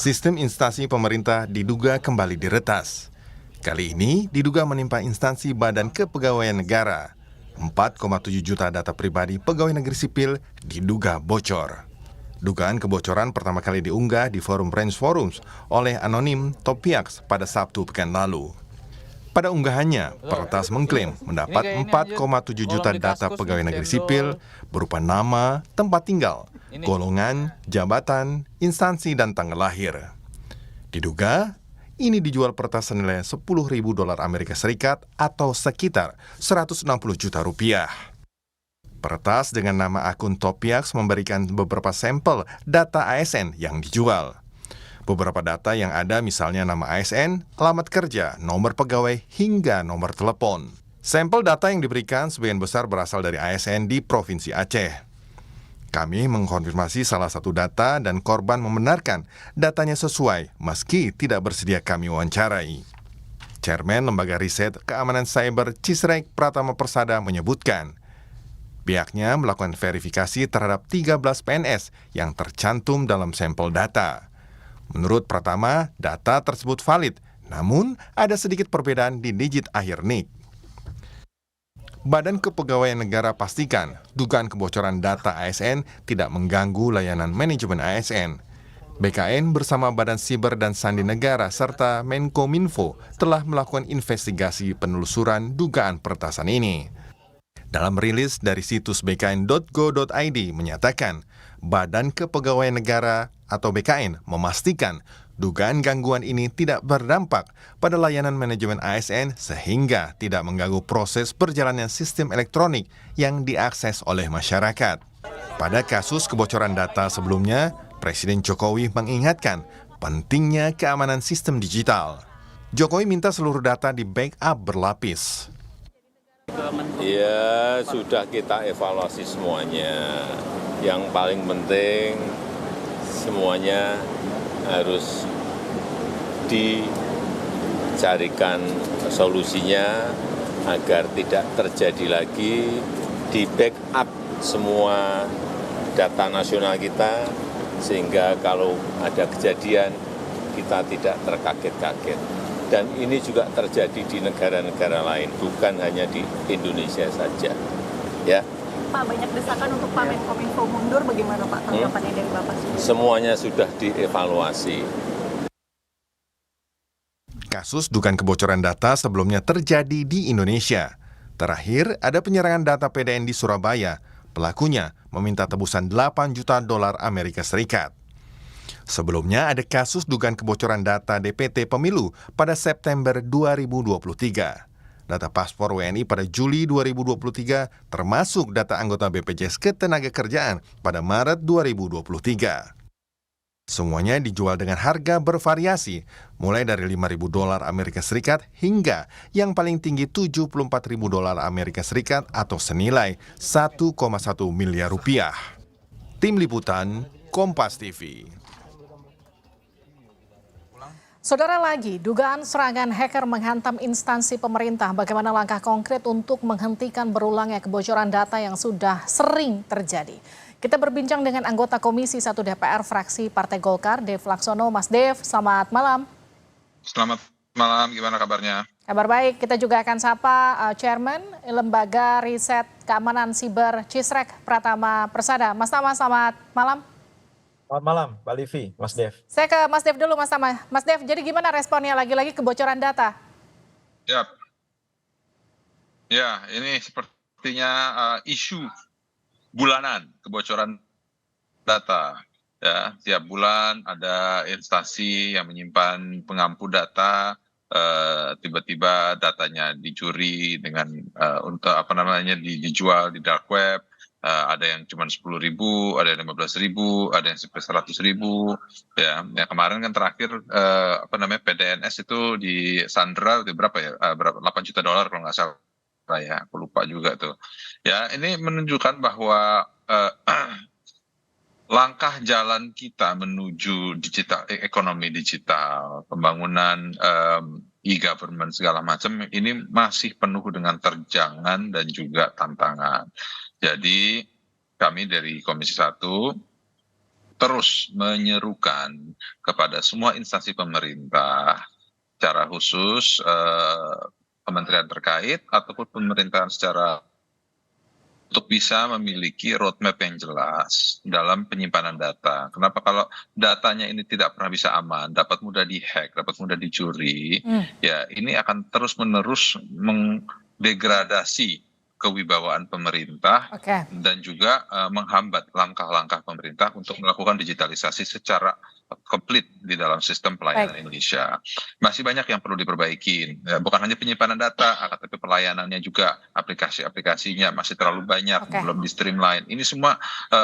Sistem instansi pemerintah diduga kembali diretas. Kali ini diduga menimpa instansi Badan Kepegawaian Negara. 4,7 juta data pribadi pegawai negeri sipil diduga bocor. Dugaan kebocoran pertama kali diunggah di forum Range Forums oleh anonim Topiax pada Sabtu pekan lalu. Pada unggahannya, peretas mengklaim mendapat 4,7 juta data pegawai negeri sipil berupa nama, tempat tinggal, golongan, jabatan, instansi, dan tanggal lahir. Diduga, ini dijual peretas senilai $10.000 Amerika Serikat atau sekitar 160 juta rupiah. Peretas dengan nama akun Topiax memberikan beberapa sampel data ASN yang dijual. Beberapa data yang ada misalnya nama ASN, alamat kerja, nomor pegawai, hingga nomor telepon. Sampel data yang diberikan sebagian besar berasal dari ASN di Provinsi Aceh. Kami mengkonfirmasi salah satu data dan korban membenarkan datanya sesuai meski tidak bersedia kami wawancarai. Chairman Lembaga Riset Keamanan Cyber Cisrek Pratama Persada menyebutkan, pihaknya melakukan verifikasi terhadap 13 PNS yang tercantum dalam sampel data. Menurut Pratama, data tersebut valid, namun ada sedikit perbedaan di digit akhir NIK. Badan Kepegawaian Negara pastikan dugaan kebocoran data ASN tidak mengganggu layanan manajemen ASN. BKN bersama Badan Siber dan Sandi Negara serta Menkominfo telah melakukan investigasi penelusuran dugaan peretasan ini. Dalam rilis dari situs bkn.go.id menyatakan, Badan Kepegawaian Negara atau BKN memastikan dugaan gangguan ini tidak berdampak pada layanan manajemen ASN sehingga tidak mengganggu proses perjalanan sistem elektronik yang diakses oleh masyarakat. Pada kasus kebocoran data sebelumnya, Presiden Jokowi mengingatkan pentingnya keamanan sistem digital. Jokowi minta seluruh data di backup berlapis. Ya, sudah kita evaluasi semuanya. Yang paling penting semuanya harus dicarikan solusinya agar tidak terjadi lagi, di backup semua data nasional kita sehingga kalau ada kejadian kita tidak terkaget-kaget. Dan ini juga terjadi di negara-negara lain, bukan hanya di Indonesia saja. Ya. Pak, banyak desakan untuk Pak Menkominfo mundur, bagaimana Pak tanggapannya dari Bapak? Semuanya sudah dievaluasi. Kasus dugaan kebocoran data sebelumnya terjadi di Indonesia. Terakhir, ada penyerangan data PDN di Surabaya. Pelakunya meminta tebusan $8 juta Amerika Serikat. Sebelumnya ada kasus dugaan kebocoran data DPT Pemilu pada September 2023. Data paspor WNI pada Juli 2023 termasuk data anggota BPJS Ketenagakerjaan pada Maret 2023. Semuanya dijual dengan harga bervariasi, mulai dari $5.000 Amerika Serikat hingga yang paling tinggi $74.000 Amerika Serikat atau senilai 1,1 miliar rupiah. Tim Liputan, Kompas TV. Saudara, lagi dugaan serangan hacker menghantam instansi pemerintah. Bagaimana langkah konkret untuk menghentikan berulangnya kebocoran data yang sudah sering terjadi? Kita berbincang dengan anggota Komisi 1 DPR fraksi Partai Golkar, Dev Laksono. Mas Dev, selamat malam. Selamat malam, gimana kabarnya? Kabar baik, kita juga akan sapa Chairman Lembaga Riset Keamanan Siber Cisrek Pratama Persada. Mas Tama, selamat malam. Selamat malam, Mbak Livi, Mas Dev. Saya ke Mas Dev dulu, Mas Tama. Mas Dev, jadi gimana responnya lagi-lagi kebocoran data? Ya, ini sepertinya isu bulanan kebocoran data. Ya, tiap bulan ada instansi yang menyimpan pengampu data, tiba-tiba datanya dicuri dengan untuk dijual di dark web. Ada yang cuma 10.000, ada yang 15.000, ada yang sampai 100.000. Ya, kemarin kan terakhir PDNS itu di Sandra berapa ya? $8 juta kalau nggak salah ya, aku lupa juga tuh. Ya, ini menunjukkan bahwa langkah jalan kita menuju digital, ekonomi digital, pembangunan e-government segala macam ini masih penuh dengan terjangan dan juga tantangan. Jadi kami dari Komisi 1 terus menyerukan kepada semua instansi pemerintah, secara khusus kementerian terkait ataupun pemerintahan secara untuk bisa memiliki roadmap yang jelas dalam penyimpanan data. Kenapa kalau datanya ini tidak pernah bisa aman, dapat mudah dihack, dapat mudah dicuri, ya ini akan terus-menerus mendegradasi kewibawaan pemerintah Oke. dan juga menghambat langkah-langkah pemerintah untuk melakukan digitalisasi secara komplit di dalam sistem pelayanan Indonesia. Masih banyak yang perlu diperbaiki, bukan hanya penyimpanan data, tapi pelayanannya juga, aplikasi-aplikasinya masih terlalu banyak, belum di streamline. Ini semua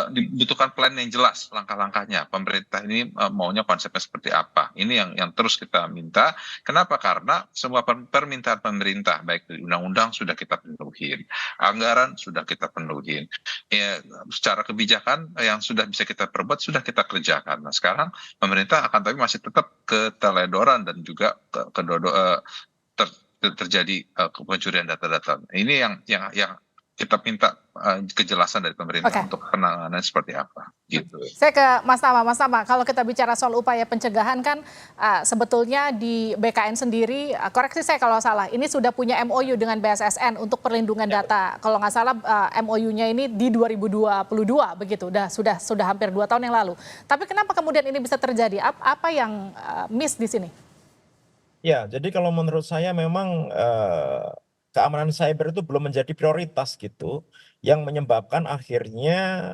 dibutuhkan plan yang jelas, langkah-langkahnya. Pemerintah ini maunya konsepnya seperti apa. Ini yang terus kita minta. Kenapa? Karena semua permintaan pemerintah, baik dari undang-undang sudah kita penuhin, anggaran sudah kita penuhin, ya, secara kebijakan yang sudah bisa kita perbuat sudah kita kerjakan. Nah sekarang pemerintah akan tapi masih tetap keteledoran dan juga terjadi pencurian data-data. Ini yang kita minta kejelasan dari pemerintah untuk penanganan seperti apa. Gitu. Saya ke Mas Tama. Mas Tama, kalau kita bicara soal upaya pencegahan kan sebetulnya di BKN sendiri, koreksi saya kalau salah, ini sudah punya MOU dengan BSSN untuk perlindungan data. Kalau nggak salah MOU-nya ini di 2022 begitu, sudah hampir 2 tahun yang lalu. Tapi kenapa kemudian ini bisa terjadi? Apa yang miss di sini? Ya, jadi kalau menurut saya memang keamanan cyber itu belum menjadi prioritas gitu, yang menyebabkan akhirnya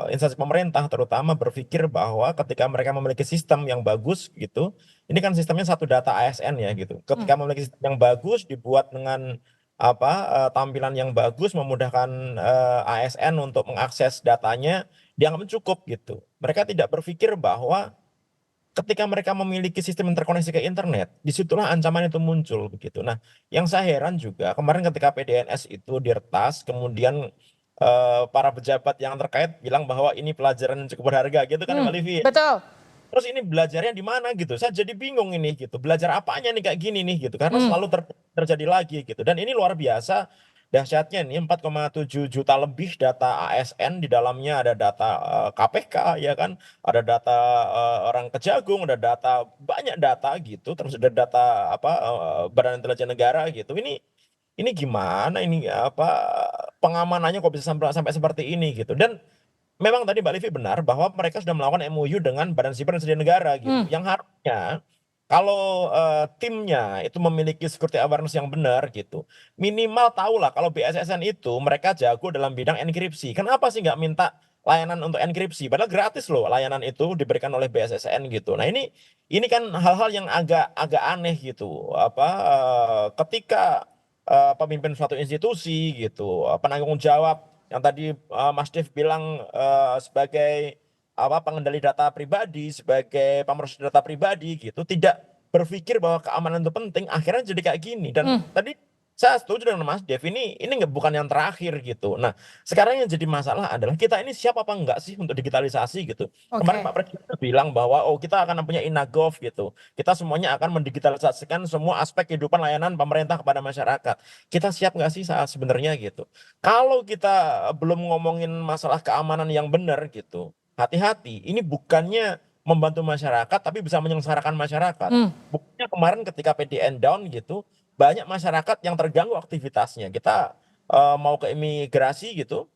instansi pemerintah terutama berpikir bahwa ketika mereka memiliki sistem yang bagus gitu, ini kan sistemnya satu data ASN ya gitu. Ketika memiliki sistem yang bagus, dibuat dengan tampilan yang bagus, memudahkan ASN untuk mengakses datanya, dianggap cukup gitu. Mereka tidak berpikir bahwa ketika mereka memiliki sistem interkoneksi ke internet, disitulah ancaman itu muncul begitu. Nah, yang saya heran juga kemarin ketika PDNS itu diretas, kemudian para pejabat yang terkait bilang bahwa ini pelajaran yang cukup berharga gitu kan, Mbak Livi. Betul. Terus ini belajarnya di mana gitu? Saya jadi bingung ini gitu. Belajar apanya nih kayak gini nih gitu? Karena selalu terjadi lagi gitu. Dan ini luar biasa dahsyatnya nih, 4,7 juta lebih data ASN, di dalamnya ada data KPK ya kan, ada data orang Kejagung, ada data, banyak data gitu, terus ada data Badan Intelijen Negara gitu. Ini gimana ini pengamanannya kok bisa sampai seperti ini gitu. Dan memang tadi Mbak Livi benar bahwa mereka sudah melakukan MOU dengan Badan Siber Intelijen Negara gitu, yang harusnya kalau timnya itu memiliki security awareness yang benar gitu, minimal tahulah kalau BSSN itu mereka jago dalam bidang enkripsi. Kenapa sih nggak minta layanan untuk enkripsi? Padahal gratis loh layanan itu diberikan oleh BSSN gitu. Nah ini kan hal-hal yang agak aneh gitu. Ketika pemimpin suatu institusi gitu, penanggung jawab yang tadi Mas Dev bilang sebagai pengendali data pribadi, sebagai pemroses data pribadi gitu, tidak berpikir bahwa keamanan itu penting, akhirnya jadi kayak gini. Dan tadi saya setuju dengan Mas Dev, ini bukan yang terakhir gitu. Nah, sekarang yang jadi masalah adalah kita ini siap apa enggak sih untuk digitalisasi gitu. Kemarin Pak Presiden bilang bahwa kita akan punya Inagov gitu. Kita semuanya akan mendigitalisasikan semua aspek kehidupan layanan pemerintah kepada masyarakat. Kita siap nggak sih saat sebenarnya gitu. Kalau kita belum ngomongin masalah keamanan yang benar gitu, hati-hati, ini bukannya membantu masyarakat tapi bisa menyengsarakan masyarakat. Buktinya kemarin ketika PDN down gitu, banyak masyarakat yang terganggu aktivitasnya. Kita mau ke imigrasi gitu,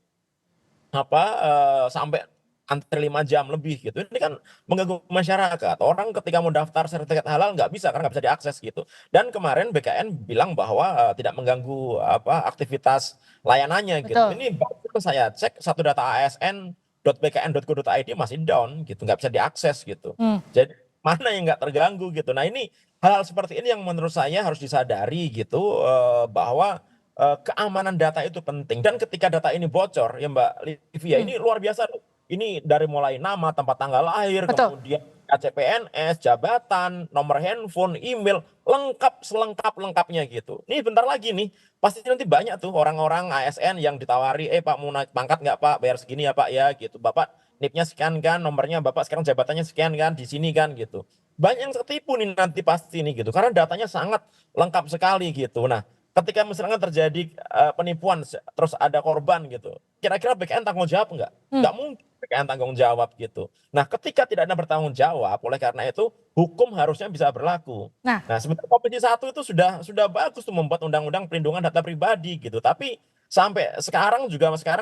sampai antri 5 jam lebih gitu. Ini kan mengganggu masyarakat. Orang ketika mau daftar sertifikat halal nggak bisa karena nggak bisa diakses gitu. Dan kemarin BKN bilang bahwa tidak mengganggu aktivitas layanannya gitu. Ini baru saya cek satu data ASN .bkn.go.id masih down gitu, nggak bisa diakses gitu. Jadi mana yang nggak terganggu gitu. Nah ini hal-hal seperti ini yang menurut saya harus disadari gitu, bahwa keamanan data itu penting. Dan ketika data ini bocor ya Mbak Livia, ini luar biasa. Ini dari mulai nama, tempat tanggal lahir, kemudian KCPNS, jabatan, nomor handphone, email, lengkap selengkap-lengkapnya gitu. Ini bentar lagi nih, pasti nanti banyak tuh orang-orang ASN yang ditawari, Pak mau naik pangkat nggak Pak, bayar segini ya Pak ya gitu. Bapak NIP-nya sekian kan, nomornya Bapak sekarang jabatannya sekian kan, di sini kan gitu. Banyak yang ketipu nih nanti pasti nih gitu, karena datanya sangat lengkap sekali gitu. Nah, ketika misalnya terjadi penipuan, terus ada korban gitu, kira-kira BKN tanggung jawab nggak? Nggak mungkin. BKN tanggung jawab gitu. Nah, ketika tidak ada bertanggung jawab, oleh karena itu hukum harusnya bisa berlaku. Nah, Nah, sebenarnya Komisi 1 itu sudah bagus tuh membuat undang-undang perlindungan data pribadi gitu. Tapi sampai sekarang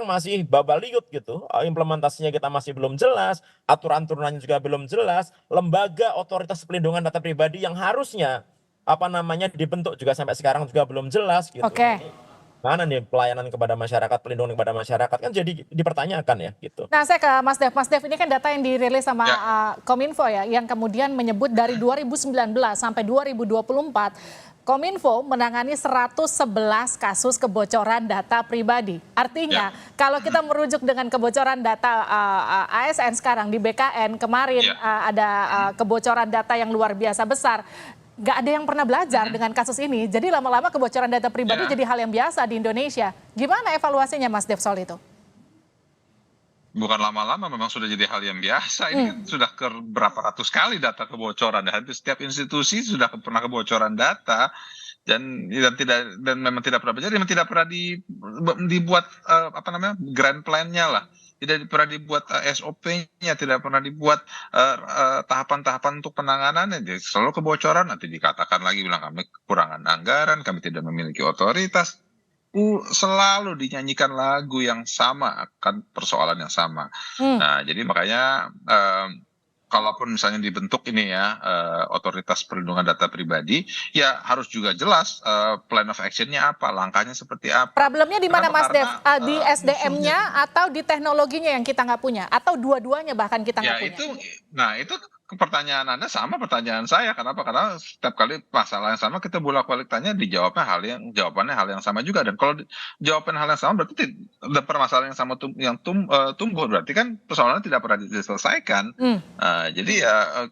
masih babaliut gitu. Implementasinya kita masih belum jelas, aturan turunannya juga belum jelas. Lembaga otoritas pelindungan data pribadi yang harusnya dibentuk juga sampai sekarang juga belum jelas gitu. oke. Nah, ini mana nih pelayanan kepada masyarakat, pelindungan kepada masyarakat kan jadi dipertanyakan ya gitu. Nah, saya ke Mas Dev. Mas Dev, ini kan data yang dirilis sama Ya. Kominfo ya, yang kemudian menyebut dari 2019 sampai 2024, Kominfo menangani 111 kasus kebocoran data pribadi. Artinya, kalau kita merujuk dengan kebocoran data ASN sekarang di BKN, kemarin ada kebocoran data yang luar biasa besar. Nggak ada yang pernah belajar dengan kasus ini. Jadi lama-lama kebocoran data pribadi jadi hal yang biasa di Indonesia. Gimana evaluasinya Mas Dev soal itu? Bukan lama-lama, memang sudah jadi hal yang biasa. Ini kan sudah ke berapa ratus kali data kebocoran. Hampir setiap institusi sudah pernah kebocoran data dan memang tidak pernah memang tidak pernah dibuat grand plan-nya lah. Tidak pernah dibuat SOP-nya, tidak pernah dibuat tahapan-tahapan untuk penanganannya. Jadi selalu kebocoran, nanti dikatakan lagi bilang kami kekurangan anggaran, kami tidak memiliki otoritas. Selalu dinyanyikan lagu yang sama akan persoalan yang sama. Nah, jadi makanya kalaupun misalnya dibentuk ini ya otoritas perlindungan data pribadi, ya harus juga jelas plan of action-nya apa, langkahnya seperti apa. Problemnya di mana Mas Dev? Karena, Di SDM-nya atau di teknologinya yang kita nggak punya? Atau dua-duanya bahkan kita nggak punya? Itu pertanyaan Anda sama pertanyaan saya. Kenapa? Karena setiap kali masalah yang sama kita bolak-balik tanya, jawabannya hal yang sama juga. Dan kalau jawaban hal yang sama berarti ada permasalahan yang sama tumbuh, berarti kan persoalannya tidak pernah diselesaikan. Jadi ya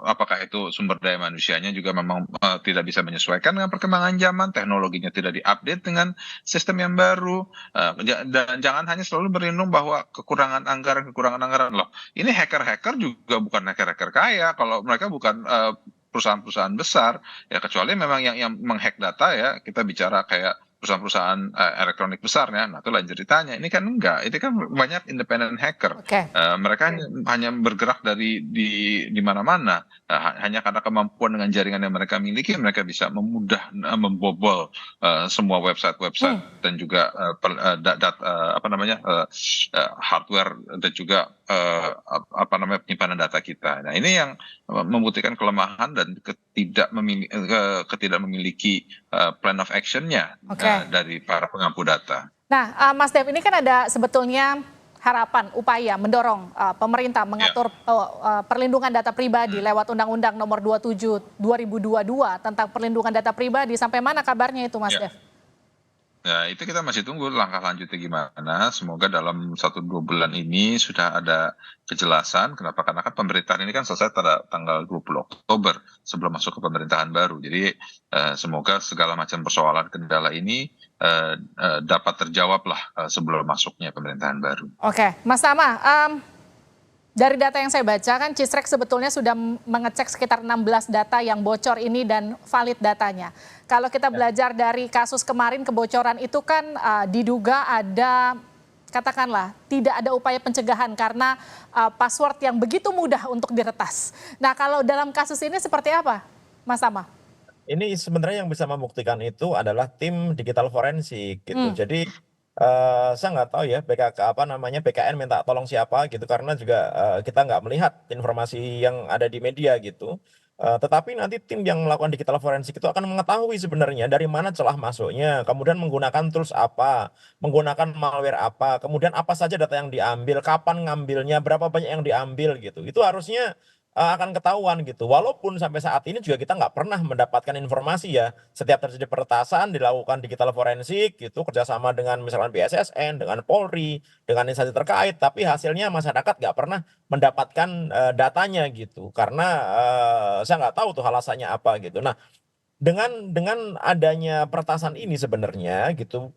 apakah itu sumber daya manusianya juga memang tidak bisa menyesuaikan dengan perkembangan zaman, teknologinya tidak diupdate dengan sistem yang baru, dan jangan hanya selalu berlindung bahwa kekurangan anggaran loh. Ini hacker juga bukan hacker kaya, kalau mereka bukan perusahaan-perusahaan besar ya, kecuali memang yang menghack data ya, kita bicara kayak perusahaan-perusahaan elektronik besarnya, nah itu lain ceritanya. Ini kan enggak, itu kan banyak independent hacker. Mereka hanya bergerak di mana-mana, hanya karena kemampuan dengan jaringan yang mereka miliki, mereka bisa membobol semua website dan juga hardware dan juga penyimpanan data kita. Nah, ini yang membuktikan kelemahan dan tidak memiliki plan of action-nya dari para pengampu data. Nah, Mas Dev, ini kan ada sebetulnya harapan, upaya mendorong pemerintah mengatur perlindungan data pribadi lewat Undang-Undang Nomor 27 2022 tentang perlindungan data pribadi. Sampai mana kabarnya itu, Mas Dev? Ya, itu kita masih tunggu langkah lanjutnya gimana. Semoga dalam 1-2 bulan ini sudah ada kejelasan. Kenapa? Karena kan pemerintahan ini kan selesai pada tanggal 20 Oktober sebelum masuk ke pemerintahan baru. Jadi semoga segala macam persoalan kendala ini dapat terjawab lah sebelum masuknya pemerintahan baru. Oke, Mas Tama, dari data yang saya baca kan Cisrek sebetulnya sudah mengecek sekitar 16 data yang bocor ini dan valid datanya. Kalau kita belajar dari kasus kemarin kebocoran itu kan diduga ada, katakanlah tidak ada upaya pencegahan karena password yang begitu mudah untuk diretas. Nah, kalau dalam kasus ini seperti apa, Mas Tama? Ini sebenarnya yang bisa membuktikan itu adalah tim digital forensik gitu. Jadi saya nggak tahu ya BKN minta tolong siapa gitu, karena juga kita nggak melihat informasi yang ada di media gitu. Tetapi nanti tim yang melakukan digital forensik itu akan mengetahui sebenarnya dari mana celah masuknya, kemudian menggunakan tools apa, menggunakan malware apa, kemudian apa saja data yang diambil, kapan ngambilnya, berapa banyak yang diambil gitu. Itu harusnya akan ketahuan gitu. Walaupun sampai saat ini juga kita nggak pernah mendapatkan informasi ya. Setiap terjadi peretasan dilakukan digital forensik gitu, kerjasama dengan misalkan BSSN, dengan Polri, dengan instansi terkait. Tapi hasilnya masyarakat nggak pernah mendapatkan datanya gitu. Karena saya nggak tahu tuh alasannya apa gitu. Nah, dengan adanya peretasan ini sebenarnya gitu,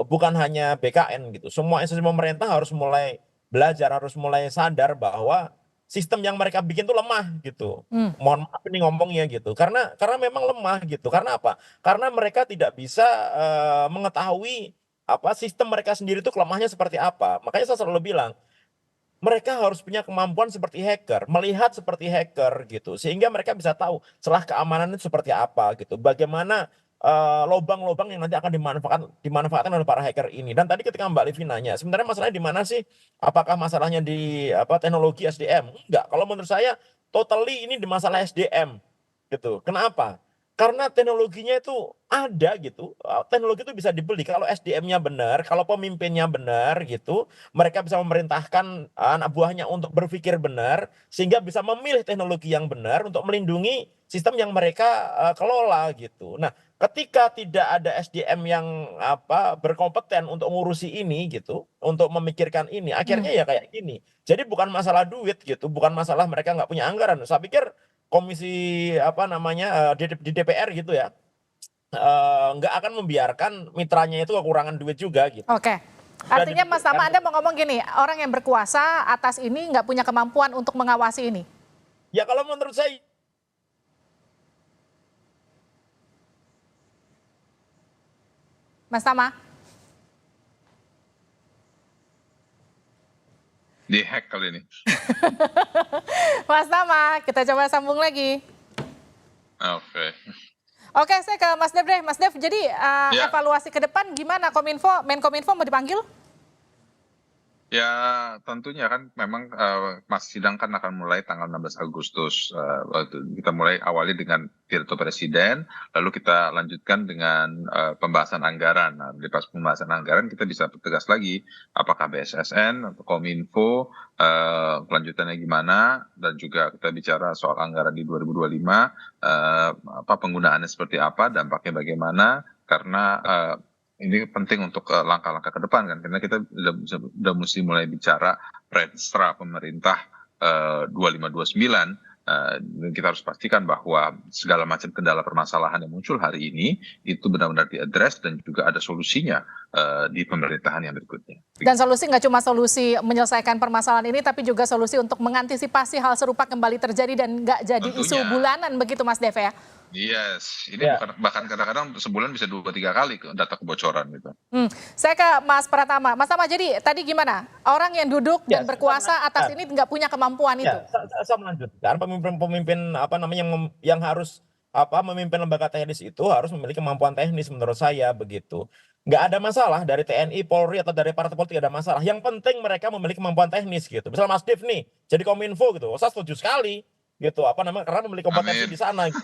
bukan hanya BKN gitu. Semua institusi pemerintah harus mulai belajar, harus mulai sadar bahwa sistem yang mereka bikin tuh lemah gitu. Mohon maaf ini ngomongnya gitu. Karena memang lemah gitu. Karena apa? Karena mereka tidak bisa mengetahui sistem mereka sendiri itu kelemahnya seperti apa. Makanya saya selalu bilang, mereka harus punya kemampuan seperti hacker, melihat seperti hacker gitu, sehingga mereka bisa tahu celah keamanan itu seperti apa gitu, bagaimana lobang-lobang yang nanti akan dimanfaatkan oleh para hacker ini. Dan tadi ketika Mbak Livi nanya, sebenarnya masalahnya di mana sih? Apakah masalahnya di teknologi SDM? Enggak, kalau menurut saya totally ini di masalah SDM gitu. Kenapa? Karena teknologinya itu ada gitu. Teknologi itu bisa dibeli kalau SDM-nya benar, kalau pemimpinnya benar gitu, mereka bisa memerintahkan anak buahnya untuk berpikir benar sehingga bisa memilih teknologi yang benar untuk melindungi sistem yang mereka kelola gitu. Nah, ketika tidak ada SDM yang berkompeten untuk ngurusi ini gitu, untuk memikirkan ini, akhirnya ya kayak gini. Jadi bukan masalah duit gitu, bukan masalah mereka nggak punya anggaran. Saya pikir komisi di DPR gitu ya nggak akan membiarkan mitranya itu kekurangan duit juga gitu. Oke. Artinya Mas Tama, Anda mau ngomong gini, orang yang berkuasa atas ini nggak punya kemampuan untuk mengawasi ini? Ya kalau menurut saya Mas Tama? Dihack kali ini. Mas Tama, kita coba sambung lagi. Oke. Oke, saya ke Mas Dev deh. Mas Dev, jadi Ya. evaluasi ke depan gimana Menkominfo mau dipanggil? Ya tentunya kan memang masa sidang kan akan mulai tanggal 16 Agustus. Kita mulai awali dengan pidato presiden, lalu kita lanjutkan dengan pembahasan anggaran. Nah, di pas pembahasan anggaran kita bisa tegas lagi apakah BSSN atau Kominfo kelanjutannya gimana, dan juga kita bicara soal anggaran di 2025, penggunaannya seperti apa, dampaknya bagaimana, karena ini penting untuk langkah-langkah ke depan kan, karena kita udah mesti mulai bicara Renstra pemerintah 2529, dan kita harus pastikan bahwa segala macam kendala permasalahan yang muncul hari ini itu benar-benar diadres dan juga ada solusinya di pemerintahan yang berikutnya. Dan solusi nggak cuma solusi menyelesaikan permasalahan ini, tapi juga solusi untuk mengantisipasi hal serupa kembali terjadi dan nggak jadi isu Tentunya. bulanan begitu Mas Dev ya? Yes, ini Ya. bahkan kadang-kadang sebulan bisa 2-3 kali data kebocoran gitu. Saya ke Mas Pratama. Mas Tama, jadi tadi gimana? Orang yang duduk dan Ya, berkuasa atas saya- ini nggak punya kemampuan itu? Ya, saya melanjutkan pemimpin yang harus memimpin lembaga teknis itu harus memiliki kemampuan teknis menurut saya begitu. Nggak ada masalah dari TNI, Polri atau dari partai politik, ada masalah. Yang penting mereka memiliki kemampuan teknis gitu. Misal Mas Dev nih jadi Kominfo gitu, saya setuju sekali gitu. Karena memiliki kompetensi Amin. di sana. Gitu.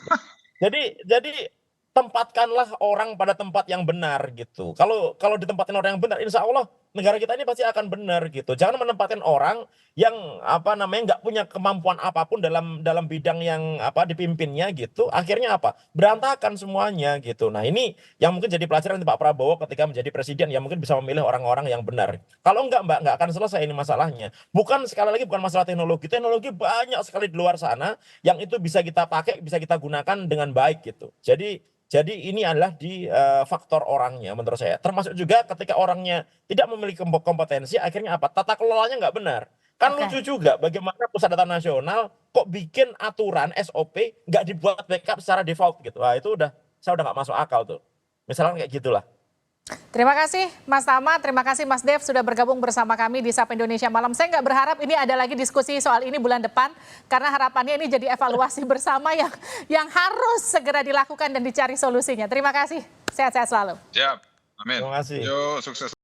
Jadi tempatkanlah orang pada tempat yang benar gitu. Kalau ditempatin orang yang benar, insya Allah negara kita ini pasti akan benar gitu. Jangan menempatkan orang yang nggak punya kemampuan apapun dalam bidang yang dipimpinnya gitu. Akhirnya berantakan semuanya gitu. Nah ini yang mungkin jadi pelajaran Pak Prabowo ketika menjadi presiden, yang mungkin bisa memilih orang-orang yang benar. Kalau enggak Mbak, nggak akan selesai ini masalahnya. Sekali lagi bukan masalah teknologi. Teknologi banyak sekali di luar sana yang itu bisa kita pakai, bisa kita gunakan dengan baik gitu. Jadi ini adalah di faktor orangnya menurut saya. Termasuk juga ketika orangnya tidak memiliki kompetensi, akhirnya tata kelolanya nggak benar. Kan Oke. lucu juga bagaimana Pusat Data Nasional kok bikin aturan SOP nggak dibuat backup secara default gitu. Wah itu saya udah nggak masuk akal tuh. Misalnya kayak gitulah. Terima kasih Mas Tama, terima kasih Mas Dev sudah bergabung bersama kami di Sapa Indonesia Malam. Saya nggak berharap ini ada lagi diskusi soal ini bulan depan, karena harapannya ini jadi evaluasi bersama yang harus segera dilakukan dan dicari solusinya. Terima kasih, sehat-sehat selalu. Siap, amin. Terima kasih. Yo, sukses.